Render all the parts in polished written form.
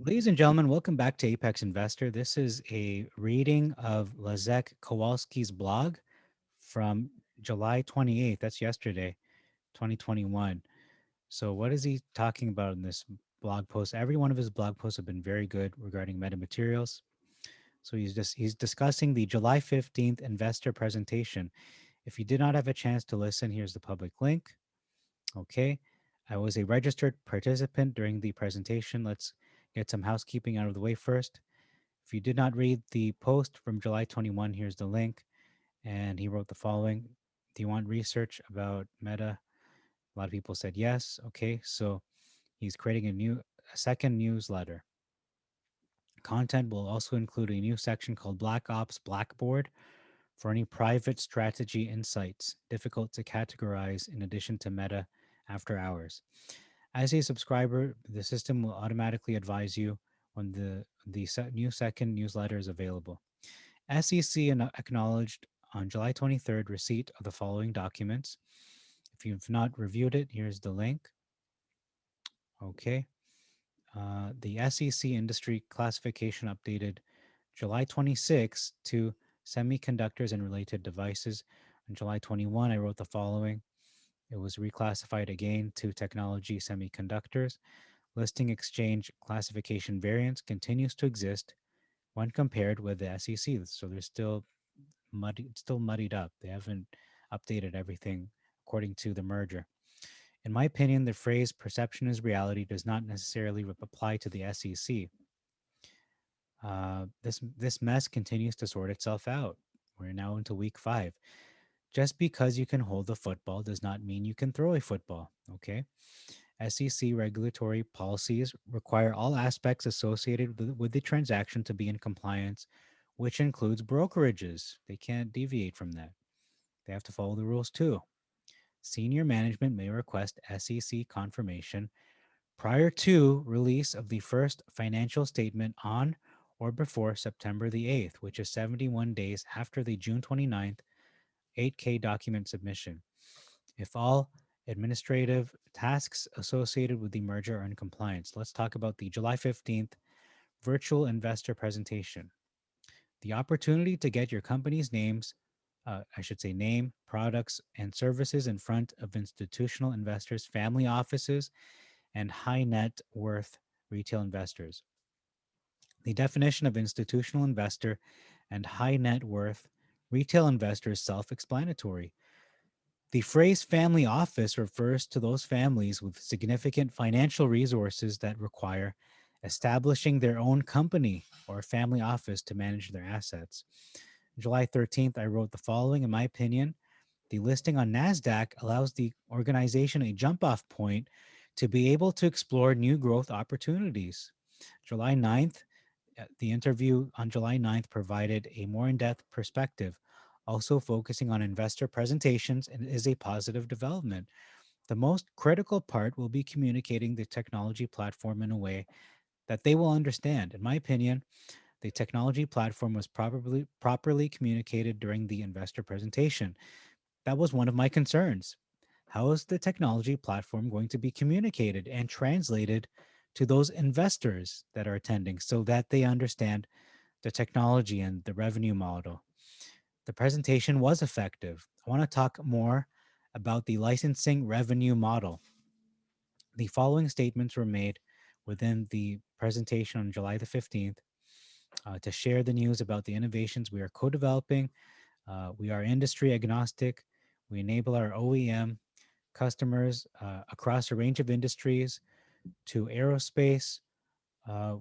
Ladies and gentlemen, welcome back to Apex Investor. This is a reading of Leszek Kowalski's blog from July 28th. That's yesterday, 2021. So, what is he talking about in this blog post? Every one of his blog posts have been very good regarding metamaterials. So, he's discussing the July 15th investor presentation. If you did not have a chance to listen, here's the public link. Okay. I was a registered participant during the presentation. Let's get some housekeeping out of the way first. If you did not read the post from July 21, here's the link. And he wrote the following. Do you want research about Meta? A lot of people said yes. Okay. So he's creating a second newsletter. Content will also include a new section called Black Ops Blackboard for any private strategy insights difficult to categorize in addition to Meta after hours. As a subscriber, the system will automatically advise you when the new second newsletter is available. SEC acknowledged on July 23rd receipt of the following documents. If you've not reviewed it, here's the link. Okay. The SEC industry classification updated July 26 to semiconductors and related devices. On July 21, I wrote the following. It was reclassified again to technology semiconductors. Listing exchange classification variance continues to exist when compared with the SEC. So they're still muddied up. They haven't updated everything according to the merger. In my opinion, the phrase perception is reality does not necessarily apply to the SEC. This mess continues to sort itself out. We're now into week 5. Just because you can hold the football does not mean you can throw a football. Okay. SEC regulatory policies require all aspects associated with the transaction to be in compliance, which includes brokerages. They can't deviate from that. They have to follow the rules too. Senior management may request SEC confirmation prior to release of the first financial statement on or before September the 8th, which is 71 days after the June 29th 8K document submission. If all administrative tasks associated with the merger are in compliance. Let's talk about the July 15th virtual investor presentation. The opportunity to get your company's name, products, and services in front of institutional investors, family offices, and high net worth retail investors. The definition of institutional investor and high net worth retail investor is self explanatory. The phrase family office refers to those families with significant financial resources that require establishing their own company or family office to manage their assets. July 13th, I wrote the following. In my opinion, the listing on NASDAQ allows the organization a jump off point to be able to explore new growth opportunities. July 9th, the interview on July 9th provided a more in depth perspective, also focusing on investor presentations, and is a positive development. The most critical part will be communicating the technology platform in a way that they will understand. In my opinion, the technology platform was properly communicated during the investor presentation. That was one of my concerns. How is the technology platform going to be communicated and translated to those investors that are attending so that they understand the technology and the revenue model? The presentation was effective. I want to talk more about the licensing revenue model. The following statements were made within the presentation on July the 15th to share the news about the innovations we are co developing. We are industry agnostic. We enable our OEM customers across a range of industries to aerospace. Uh,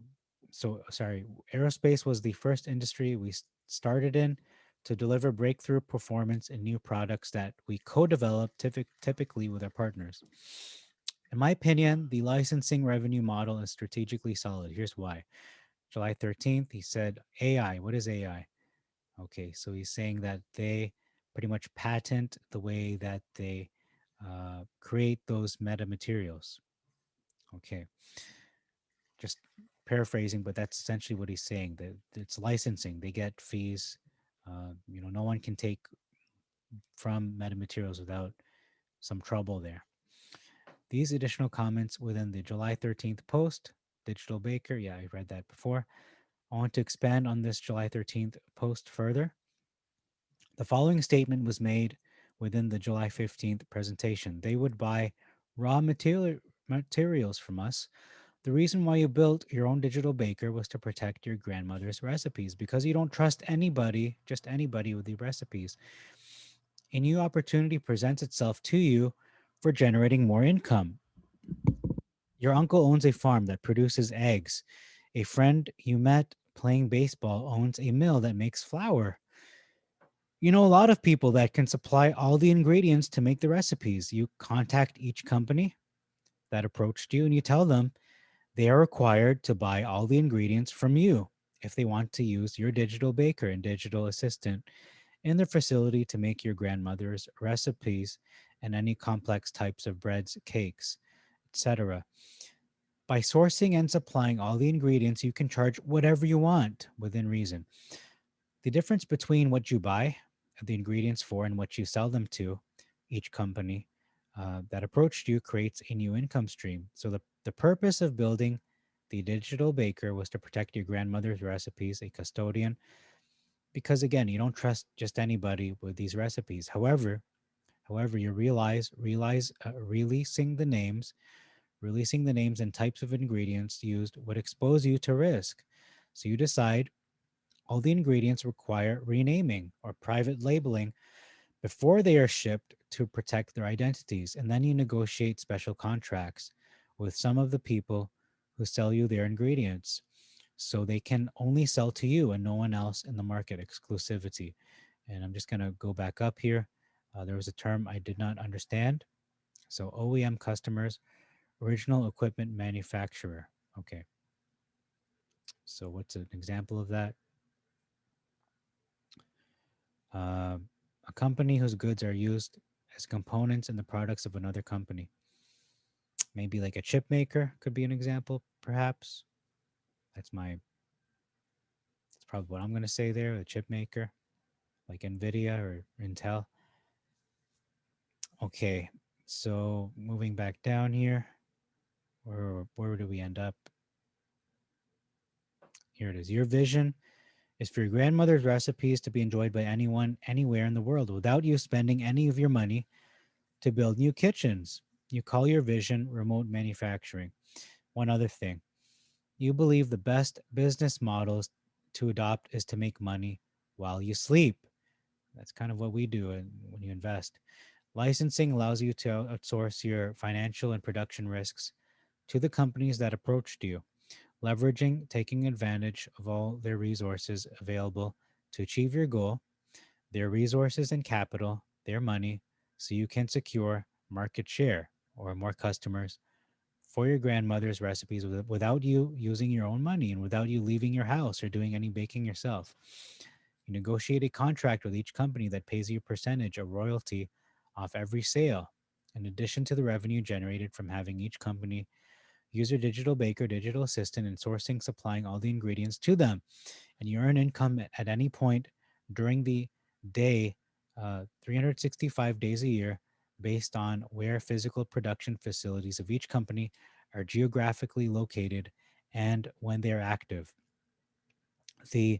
Aerospace was the first industry we started in to deliver breakthrough performance in new products that we co-develop typically with our partners. In my opinion, the licensing revenue model is strategically solid. Here's why. July 13th, he said, AI, what is AI? Okay, so he's saying that they pretty much patent the way that they create those meta materials. Okay, just paraphrasing, but that's essentially what he's saying. That it's licensing; they get fees. No one can take from meta materials without some trouble there. These additional comments within the July 13th post digital baker. Yeah, I read that before. I want to expand on this July 13th post further. The following statement was made within the July 15th presentation. They would buy materials from us. The reason why you built your own digital baker was to protect your grandmother's recipes because you don't trust anybody, just anybody with the recipes. A new opportunity presents itself to you for generating more income. Your uncle owns a farm that produces eggs. A friend you met playing baseball owns a mill that makes flour. You know a lot of people that can supply all the ingredients to make the recipes. You contact each company that approached you and you tell them they are required to buy all the ingredients from you if they want to use your digital baker and digital assistant in their facility to make your grandmother's recipes and any complex types of breads, cakes, etc. By sourcing and supplying all the ingredients, you can charge whatever you want within reason. The difference between what you buy the ingredients for and what you sell them to each company that approached you creates a new income stream. So, the purpose of building the digital baker was to protect your grandmother's recipes, a custodian, because again, you don't trust just anybody with these recipes. However, you realize releasing the names and types of ingredients used would expose you to risk. So you decide all the ingredients require renaming or private labeling before they are shipped to protect their identities. And then you negotiate special contracts with some of the people who sell you their ingredients so they can only sell to you and no one else in the market. Exclusivity. And I'm just going to go back up here. There was a term I did not understand. So OEM customers, original equipment manufacturer. Okay. So what's an example of that? Uh, a company whose goods are used as components in the products of another company. Maybe like a chip maker could be an example, perhaps. That's probably what I'm going to say there. A chip maker, like Nvidia or Intel. Okay, so moving back down here, where do we end up? Here it is. Your vision is for your grandmother's recipes to be enjoyed by anyone, anywhere in the world without you spending any of your money to build new kitchens. You call your vision remote manufacturing. One other thing, you believe the best business models to adopt is to make money while you sleep. That's kind of what we do when you invest. Licensing allows you to outsource your financial and production risks to the companies that approached you, leveraging, taking advantage of all their resources available to achieve your goal, their resources and capital, their money, so you can secure market share or more customers for your grandmother's recipes without you using your own money and without you leaving your house or doing any baking yourself. You negotiate a contract with each company that pays you a percentage, a royalty off every sale, in addition to the revenue generated from having each company use your digital baker, digital assistant, and sourcing, supplying all the ingredients to them. And you earn income at any point during the day, 365 days a year, based on where physical production facilities of each company are geographically located and when they are active. The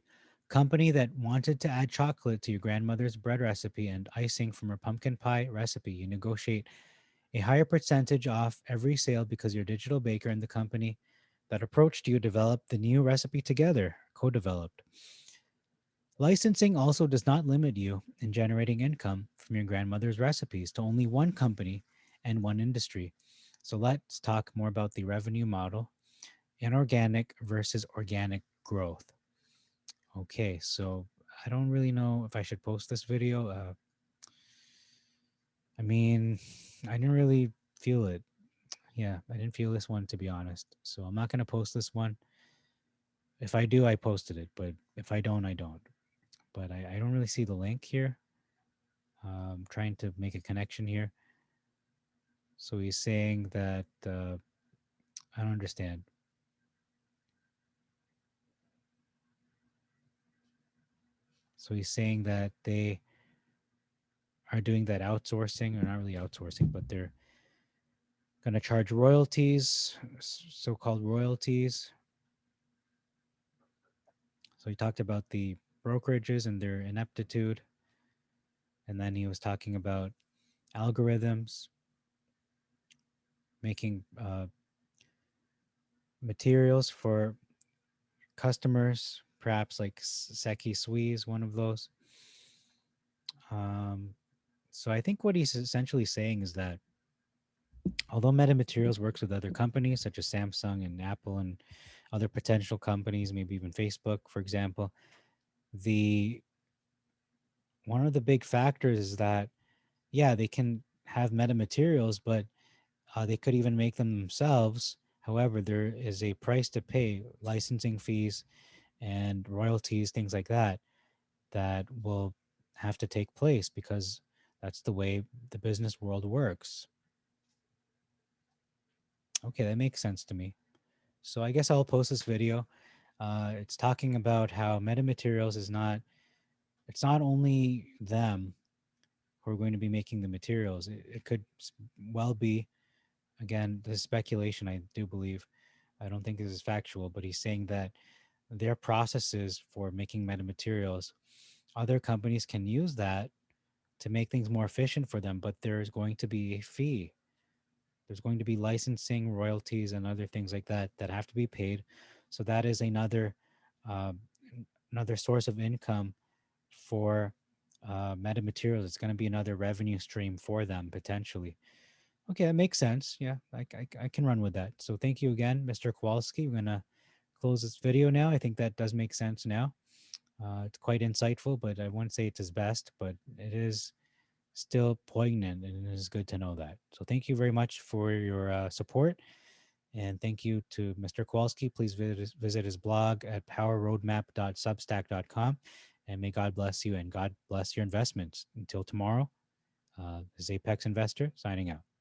company that wanted to add chocolate to your grandmother's bread recipe and icing from her pumpkin pie recipe, you negotiate a higher percentage off every sale because your digital baker and the company that approached you developed the new recipe together, co developed. Licensing also does not limit you in generating income from your grandmother's recipes to only one company and one industry. So let's talk more about the revenue model, inorganic versus organic growth. Okay, so I don't really know if I should post this video. I mean, I didn't really feel it. Yeah, I didn't feel this one to be honest. So I'm not going to post this one. If I do, I posted it, but if I don't, I don't. But I don't really see the link here. I'm trying to make a connection here. So he's saying that I don't understand. So he's saying that they are doing that outsourcing, or not really outsourcing, but they're Going to charge royalties, so called royalties. So he talked about the brokerages and their ineptitude. And then he was talking about algorithms, making materials for customers, perhaps like Seki Sui is one of those. Um, so I think what he's essentially saying is that although Metamaterials works with other companies such as Samsung and Apple and other potential companies, maybe even Facebook, for example, the one of the big factors is that yeah, they can have metamaterials, but they could even make them themselves. However, there is a price to pay, licensing fees and royalties, things like that, that will have to take place because that's the way the business world works. Okay, that makes sense to me. So I guess I'll post this video. It's talking about how metamaterials is not, it's not only them who are going to be making the materials. It could well be, again, this is speculation, I do believe. I don't think this is factual, but he's saying that their processes for making metamaterials, other companies can use that to make things more efficient for them, but there's going to be a fee. There's going to be licensing, royalties, and other things like that that have to be paid. So that is uh, another source of income for metamaterials. It's going to be another revenue stream for them potentially. Okay, that makes sense. Yeah, I can run with that. So thank you again, Mr. Kowalski. We're going to close this video now. I think that does make sense now. It's quite insightful, but I won't say it's his best, but it is still poignant and it is good to know that. So thank you very much for your support. And thank you to Mr. Kowalski. Please visit his blog at powerroadmap.substack.com. And may God bless you and God bless your investments. Until tomorrow, this is Apex Investor signing out.